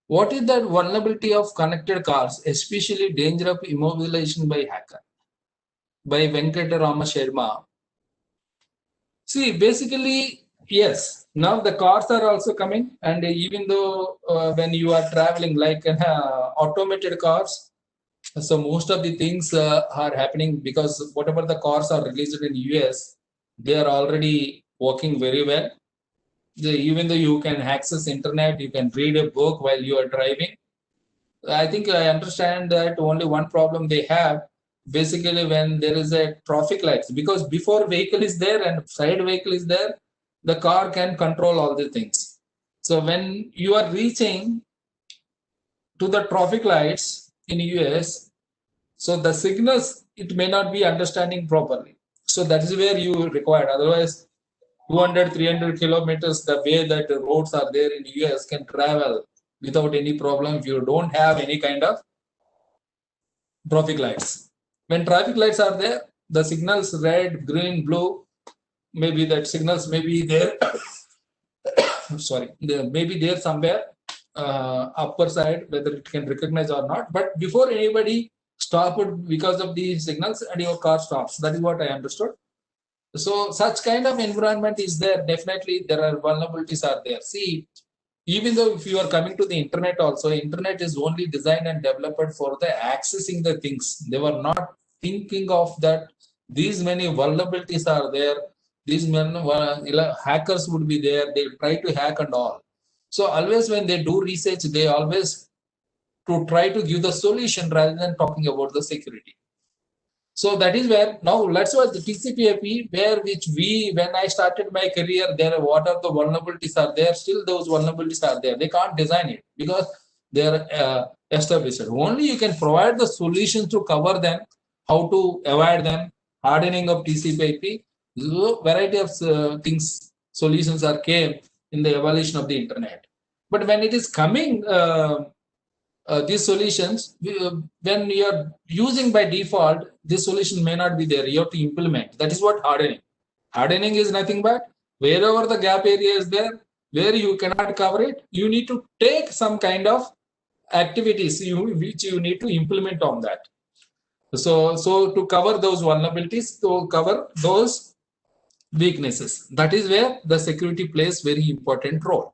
What is that vulnerability of connected cars, especially danger of immobilization by hacker? By Venkatarama Sharma. See, basically, yes. Now the cars are also coming, and even though when you are traveling like automated cars, so most of the things are happening because whatever the cars are released in US, they are already working very well. Even though you can access internet, you can read a book while you are driving. I think I understand that only one problem they have basically when there is a traffic lights, because before vehicle is there and side vehicle is there, the car can control all the things. So when you are reaching to the traffic lights in US, so the signals it may not be understanding properly. So that is where you require. Otherwise, 200, 300 kilometers, the way that the roads are there in US can travel without any problem if you don't have any kind of traffic lights. When traffic lights are there, the signals red, green, blue, maybe that signals may be there. Sorry, there may be there somewhere upper side, whether it can recognize or not. But before anybody stop it because of these signals, and your car stops. That is what I understood. So such kind of environment is there. Definitely, there are vulnerabilities are there. See, even though if you are coming to the internet also, internet is only designed and developed for the accessing the things. They were not thinking of that these many vulnerabilities are there, these many hackers would be there, they try to hack and all. So always when they do research, they always to try to give the solution rather than talking about the security. So that is where now let's watch the TCP/IP, where which we when I started my career, there what are the vulnerabilities are there? Still those vulnerabilities are there. They can't design it because they are established. Only you can provide the solutions to cover them, how to avoid them, hardening of TCP/IP. So variety of things solutions are came in the evolution of the internet. But when it is coming. These solutions, when you are using by default, this solution may not be there. You have to implement. That is what hardening. Hardening is nothing but wherever the gap area is there, where you cannot cover it, you need to take some kind of activities which you need to implement on that. So to cover those vulnerabilities, to cover those weaknesses, that is where the security plays very important role.